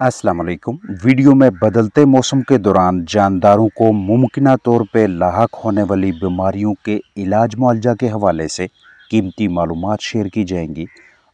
अस्सलाम वालेकुम। वीडियो में बदलते मौसम के दौरान जानदारों को मुमकिना तौर पे लाहक होने वाली बीमारियों के इलाज मुआवजा के हवाले से कीमती मालूमात शेयर की जाएंगी।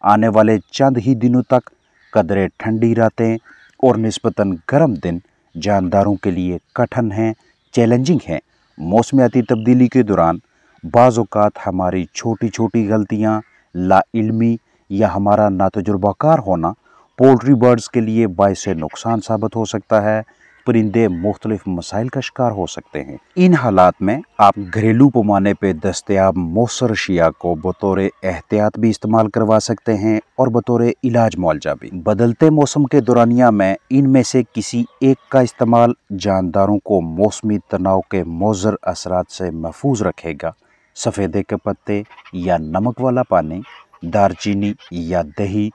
आने वाले चंद ही दिनों तक कदरे ठंडी रातें और निस्बतन गर्म दिन जानदारों के लिए कठिन हैं, चैलेंजिंग हैं। मौसमियाती तब्दीली के दौरान बाज़ औक़ात हमारी छोटी छोटी गलतियाँ, लाइल्मी या हमारा नातजुर्बाकार होना पोल्ट्री बर्ड्स के लिए बाइस नुकसान साबित हो सकता है। परिंदे मुख्तलिफ मसाइल का शिकार हो सकते हैं। इन हालात में आप घरेलू पैमाने पे दस्तयाब मौसर अशिया को बतौर एहतियात भी इस्तेमाल करवा सकते हैं और बतौर इलाज मुआवजा भी। बदलते मौसम के दौरानिया में इनमें से किसी एक का इस्तेमाल जानदारों को मौसमी तनाव के मुज़र असरात से महफूज रखेगा। सफ़ेदे के पत्ते या नमक वाला पानी, दारचीनी या दही,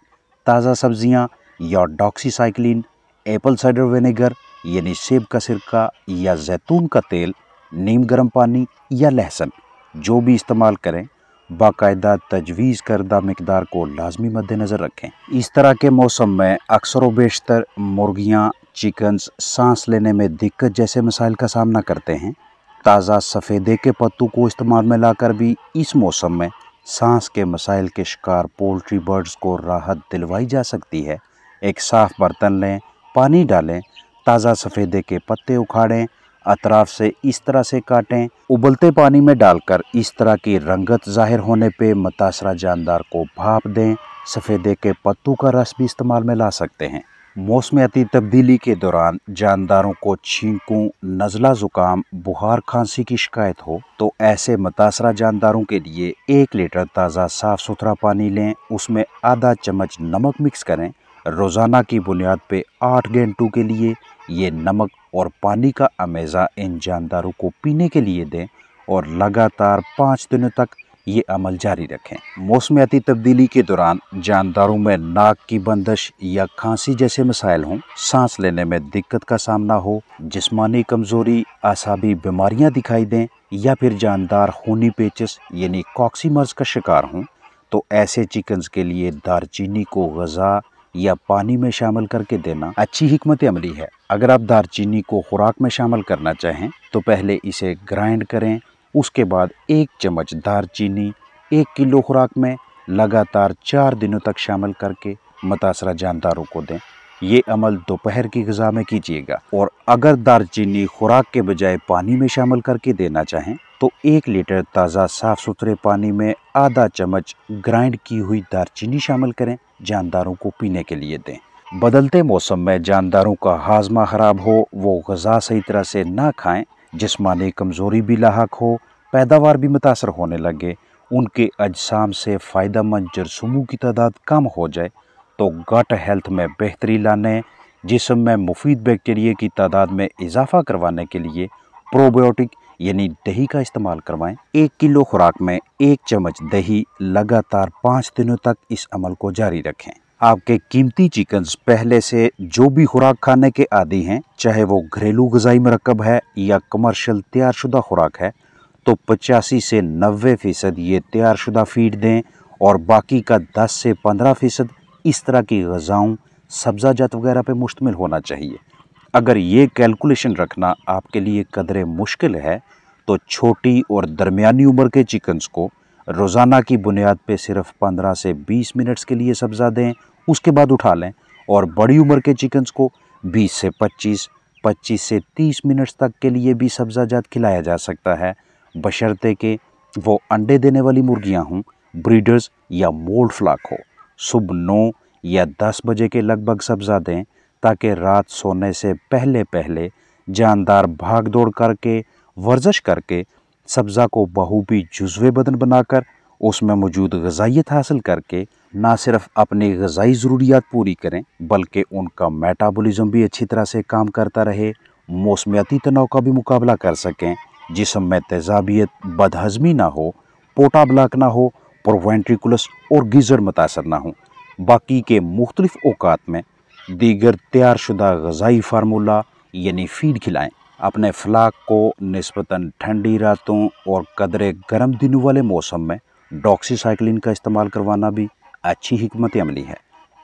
ताज़ा सब्जियां या डॉक्सीसाइक्लिन, एप्पल साइडर विनेगर यानी सेब का सिरका या जैतून का तेल, नीम गर्म पानी या लहसुन जो भी इस्तेमाल करें, बाकायदा तजवीज़ करदा मिकदार को लाजमी मद्देनज़र रखें। इस तरह के मौसम में अक्सर व बेशतर मुर्गियाँ, चिकन्स सांस लेने में दिक्कत जैसे मसाइल का सामना करते हैं। ताज़ा सफ़ेदे के पत्तों को इस्तेमाल में लाकर भी इस मौसम में सांस के मसाइल के शिकार पोल्ट्री बर्ड्स को राहत दिलवाई जा सकती है। एक साफ़ बर्तन लें, पानी डालें, ताज़ा सफ़ेदे के पत्ते उखाड़ें, अतराफ से इस तरह से काटें, उबलते पानी में डालकर इस तरह की रंगत ज़ाहिर होने पे मुतासरा जानदार को भाप दें। सफ़ेदे के पत्तों का रस भी इस्तेमाल में ला सकते हैं। मौसमियाती तब्दीली के दौरान जानदारों को छींकों, नज़ला ज़ुकाम, बुखार, खांसी की शिकायत हो तो ऐसे मुतासरा जानदारों के लिए 1 लीटर ताज़ा साफ़ सुथरा पानी लें, उसमें आधा चम्मच नमक मिक्स करें। रोज़ाना की बुनियाद पे 8 घंटों के लिए ये नमक और पानी का अमेज़ा इन जानदारों को पीने के लिए दें और लगातार 5 दिनों तक ये अमल जारी रखें। मौसमियाती तब्दीली के दौरान जानदारों में नाक की बंदिश या खांसी जैसे मसाइल हों, सांस लेने में दिक्कत का सामना हो, जिस्मानी कमज़ोरी, आसाबी बीमारियां दिखाई दें या फिर जानदार खूनी पेचिश यानी कॉक्सी मर्ज़ का शिकार हों तो ऐसे चिकन्स के लिए दारचीनी को ग़िज़ा या पानी में शामिल करके देना अच्छी हिकमत अमली है। अगर आप दारचीनी को खुराक में शामिल करना चाहें तो पहले इसे ग्राइंड करें, उसके बाद 1 चम्मच दारचीनी 1 किलो खुराक में लगातार 4 दिनों तक शामिल करके मुतासरा जानदारों को दें। ये अमल दोपहर की ग़िज़ा में कीजिएगा। और अगर दारचीनी खुराक के बजाय पानी में शामिल करके देना चाहें तो 1 लीटर ताज़ा साफ़ सुथरे पानी में आधा चम्मच ग्राइंड की हुई दारचीनी शामिल करें, जानदारों को पीने के लिए दें। बदलते मौसम में जानदारों का हाजमा ख़राब हो, वो ग़िज़ा सही तरह से ना खाएं, जिस्मानी कमज़ोरी भी लाहक हो, पैदावार भी मुतासर होने लगे, उनके अजसाम से फ़ायदेमंद जरासीमों की तादाद कम हो जाए तो गट हेल्थ में बेहतरी लाने, जिस्म में मुफीद बैक्टीरिया की तादाद में इजाफ़ा करवाने के लिए प्रोबायोटिक यानी दही का इस्तेमाल करवाएं। 1 किलो खुराक में 1 चम्मच दही, लगातार 5 दिनों तक इस अमल को जारी रखें। आपके कीमती चिकन्स पहले से जो भी खुराक खाने के आदी हैं, चाहे वो घरेलू ग़िज़ाई मरकब है या कमर्शियल तैयारशुदा खुराक है, तो 85 से 90% ये तैयारशुदा फीड दें और बाकी का 10 से 15% इस तरह की ग़िज़ाओं, सब्ज़ाजात वगैरह पे मुश्तमिल होना चाहिए। अगर ये कैलकुलेशन रखना आपके लिए कदरे मुश्किल है तो छोटी और दरमियानी उम्र के चिकन्स को रोज़ाना की बुनियाद पे सिर्फ 15 से 20 मिनट्स के लिए सब्ज़ा दें, उसके बाद उठा लें। और बड़ी उम्र के चिकन्स को 20 से 25, 25 से 30 मिनट्स तक के लिए भी सब्ज़ाजात खिलाया जा सकता है, बशर्ते कि वो अंडे देने वाली मुर्गियां हों, ब्रीडर्स या मोल्ड फ्लाक हो। सुबह 9 या 10 बजे के लगभग सब्ज़ा दें ताकि रात सोने से पहले पहले जानदार भाग दौड़ करके, वर्जिश करके सब्ज़ा को बखूबी जुज़्वे बदन बनाकर उसमें मौजूद ग़िज़ाइयत हासिल करके ना सिर्फ अपनी ग़िज़ाई ज़रूरियात पूरी करें बल्कि उनका मेटाबॉलिज़्म भी अच्छी तरह से काम करता रहे, मौसमियाती तनाव का भी मुकाबला कर सकें, जिस्म में तेज़ाबियत, बदहज़मी ना हो, पोटा ब्लॉक ना हो, प्रोवेंट्रिकुलस और गीज़र मुतासर ना हो। बाकी के मुख्तलिफ औक़ात में दीगर तैयारशुदा ग़िज़ाई फार्मूला यानी फ़ीड खिलाएं। अपने फ्लाक को निस्बतन ठंडी रातों और कदरे गर्म दिनों वाले मौसम में डॉक्सीसाइक्लिन का इस्तेमाल करवाना भी अच्छी हिकमत अमली है।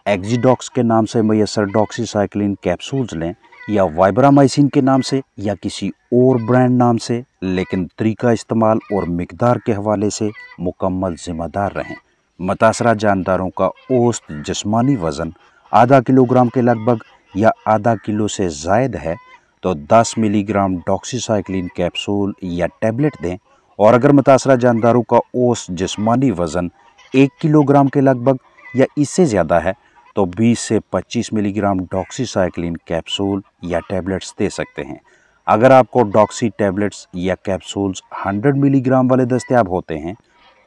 एक्जिडॉक्स के नाम से मैसर डॉक्सीसाइक्लिन कैप्सूल्स लें या वाइब्रामाइसिन के नाम से या किसी और ब्रांड नाम से, लेकिन तरीका इस्तेमाल और मिकदार के हवाले से मुकम्मल जिम्मेदार रहें। मुतासरा जानदारों का औसत जिस्मानी वज़न आधा किलोग्राम के लगभग या आधा किलो से ज़ायद है तो 10 मिलीग्राम डॉक्सीसाइक्लिन कैप्सूल या टैबलेट दें, और अगर मुतासरा जानदारों का औसत जिस्मानी वज़न 1 किलोग्राम के लगभग या इससे ज़्यादा है तो 20 से 25 मिलीग्राम डॉक्सीसाइक्लिन कैप्सूल या टैबलेट्स दे सकते हैं। अगर आपको डॉक्सी टैबलेट्स या कैप्सूल्स 100 मिलीग्राम वाले दस्तयाब होते हैं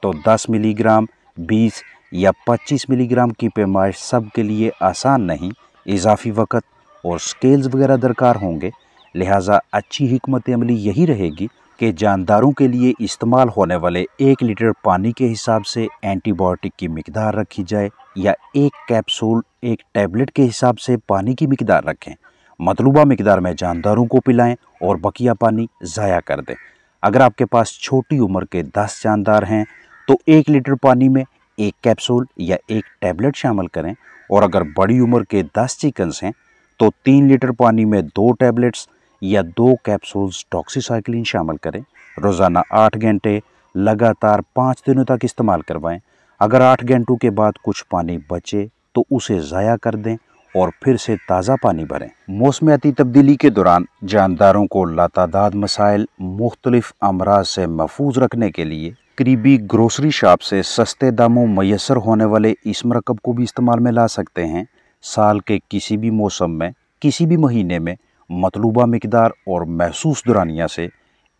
तो 10 मिलीग्राम, 20 या 25 मिलीग्राम की पैमाइश सब के लिए आसान नहीं, इजाफी वक़्त और स्केल्स वगैरह दरकार होंगे। लिहाजा अच्छी हिकमत अमली यही रहेगी कि जानदारों के लिए इस्तेमाल होने वाले 1 लीटर पानी के हिसाब से एंटीबायोटिक की मिकदार रखी जाए या एक कैप्सूल एक टैबलेट के हिसाब से पानी की मिकदार रखें। मतलूबा मिकदार में जानदारों को पिलाएं और बकिया पानी ज़ाया कर दें। अगर आपके पास छोटी उम्र के 10 जानदार हैं तो 1 लीटर पानी में 1 कैप्सूल या 1 टैबलेट शामिल करें, और अगर बड़ी उम्र के 10 चिकन्स हैं तो 3 लीटर पानी में 2 टैबलेट्स या 2 कैप्सूल्स डॉक्सीसाइक्लिन शामिल करें। रोज़ाना 8 घंटे लगातार 5 दिनों तक इस्तेमाल करवाएं। अगर 8 घंटों के बाद कुछ पानी बचे तो उसे ज़ाया कर दें और फिर से ताज़ा पानी भरें। मौसमियाती तब्दीली के दौरान जानदारों को लातादाद मसाइल मुख्तलिफ अमराज से महफूज रखने के लिए करीबी ग्रोसरी शॉप से सस्ते दामों मैसर होने वाले इस मरकब को भी इस्तेमाल में ला सकते हैं। साल के किसी भी मौसम में किसी भी महीने में मतलूबा मिकदार और महसूस दुरानिया से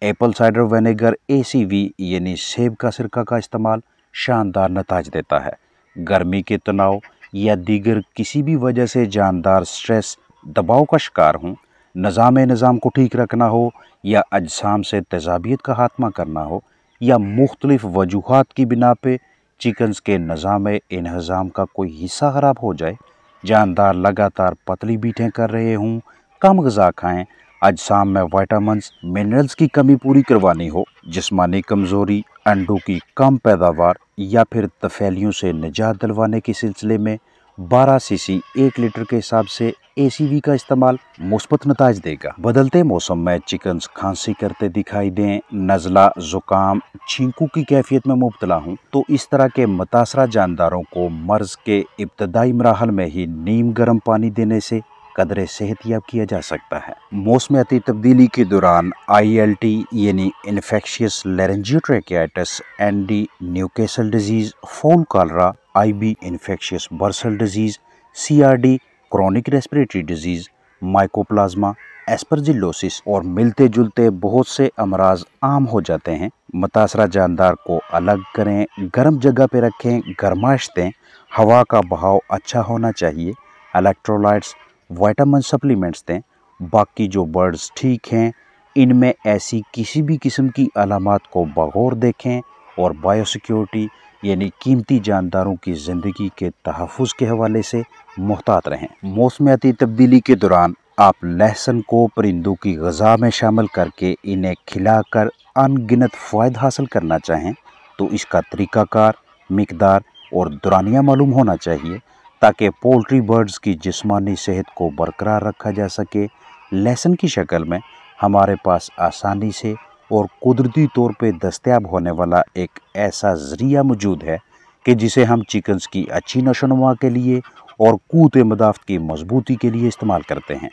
एप्पल साइडर विनेगर ACV यानी सेब का सिरका का इस्तेमाल शानदार नताज देता है। गर्मी के तनाव या दीगर किसी भी वजह से जानदार स्ट्रेस दबाव का शिकार हों, निज़ाम को ठीक रखना हो या अजसाम से तेज़ाबियत का खात्मा करना हो या मुख्तलिफ वजूहात की बिना पे चिकन्स के निज़ाम का कोई हिस्सा ख़राब हो जाए, जानदार लगातार पतली बीटें कर रहे हों, कम ग़िज़ा खाएँ, अजसाम में विटामिन्स मिनरल्स की कमी पूरी करवानी हो, जिस्मानी कमज़ोरी, अंडों की कम पैदावार या फिर तफैलियों से निजात दिलवाने के सिलसिले में 12 सीसी 1 लीटर के हिसाब से ACV का इस्तेमाल मुस्बत नताज देगा। बदलते मौसम में चिकन्स खांसी करते दिखाई दें, नज़ला, ज़ुकाम, छींकू की कैफियत में मुब्तला हूँ तो इस तरह के मुतासरा जानदारों को मर्ज़ के इब्तदाई मराहल में ही नीम गर्म पानी देने से कदरे सेहतियाब किया जा सकता है। मौसमियाती तब्दीली के दौरान ILT यानी infectious laryngotracheitis, ND Newcastle disease, fowl cholera, IB infectious bursal disease, CRD chronic respiratory disease, mycoplasma, aspergillosis और मिलते जुलते बहुत से अमराज आम हो जाते हैं। मुतासरा जानदार को अलग करें, गर्म जगह पे रखें, गर्माश दें, हवा का बहाव अच्छा होना चाहिए, इलेक्ट्रोलाइट्स, विटामिन सप्लीमेंट्स दें। बाकी जो बर्ड्स ठीक हैं इनमें ऐसी किसी भी किस्म की अलामात को बगौर देखें और बायोसिक्योरिटी यानी कीमती जानदारों की ज़िंदगी के तहफ़्फ़ुज़ के हवाले से मुहतात रहें। मौसमियाती तब्दीली के दौरान आप लहसुन को परिंदों की ग़िज़ा में शामिल करके इन्हें खिलाकर अनगिनत फ़ायद हासिल करना चाहें तो इसका तरीक़ाकार, मिकदार और दुरानिया मालूम होना चाहिए ताकि पोल्ट्री बर्ड्स की जिस्मानी सेहत को बरकरार रखा जा सके। लहसुन की शक्ल में हमारे पास आसानी से और कुदरती तौर पे दस्तयाब होने वाला एक ऐसा ज़रिया मौजूद है कि जिसे हम चिकन्स की अच्छी नशोनुमा के लिए और क़ुव्वत मदाफ़त की मजबूती के लिए इस्तेमाल करते हैं।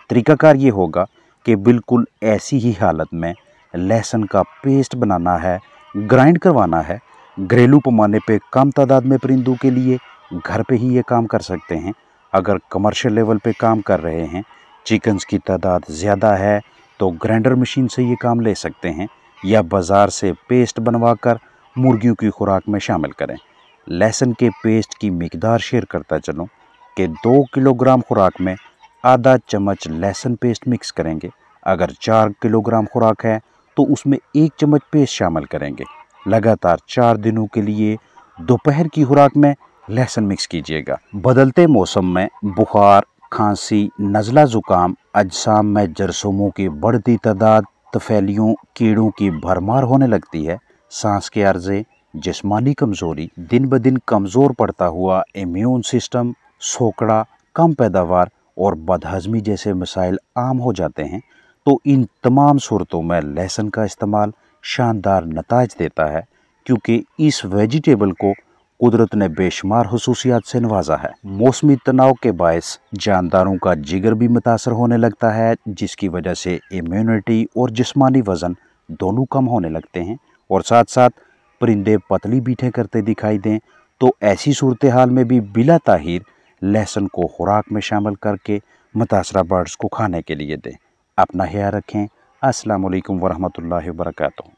तरीक़ाकार ये होगा कि बिल्कुल ऐसी ही हालत में लहसुन का पेस्ट बनाना है, ग्राइंड करवाना है। घरेलू पैमाने पे कम तादाद में परिंदों के लिए घर पे ही ये काम कर सकते हैं। अगर कमर्शियल लेवल पे काम कर रहे हैं, चिकन्स की तादाद ज़्यादा है तो ग्राइंडर मशीन से ये काम ले सकते हैं या बाज़ार से पेस्ट बनवा कर मुर्गियों की खुराक में शामिल करें। लहसुन के पेस्ट की मिकदार शेयर करता चलूँ कि 2 किलोग्राम खुराक में आधा चम्मच लहसुन पेस्ट मिक्स करेंगे। अगर 4 किलोग्राम खुराक है तो उसमें 1 चम्मच पेस्ट शामिल करेंगे। लगातार 4 दिनों के लिए दोपहर की खुराक में लहसुन मिक्स कीजिएगा। बदलते मौसम में बुखार, खांसी, नज़ला, ज़ुकाम, अजसाम में जरासीमों की बढ़ती तादाद, तफैलियों, कीड़ों की भरमार होने लगती है। सांस के अर्ज़े, जिस्मानी कमज़ोरी, दिन ब दिन कमज़ोर पड़ता हुआ इम्यून सिस्टम, सोकड़ा, कम पैदावार और बदहज़मी जैसे मसाइल आम हो जाते हैं, तो इन तमाम सूरतों में लहसुन का इस्तेमाल शानदार नताइज देता है, क्योंकि इस वेजिटेबल को कुदरत ने बेशुमार हुसूसियात से नवाजा है। मौसमी तनाव के बायस जानदारों का जिगर भी मुतासर होने लगता है, जिसकी वजह से इम्यूनिटी और जिस्मानी वज़न दोनों कम होने लगते हैं और साथ साथ परिंदे पतली बीठें करते दिखाई दें, तो ऐसी सूरत हाल में भी बिला ताहीर लहसुन को खुराक में शामिल करके मुतासरा बर्ड्स को खाने के लिए दें। अपना ख्याल रखें। अस्सलाम वालेकुम वरहमतुल्लाहि वबरकातुहू।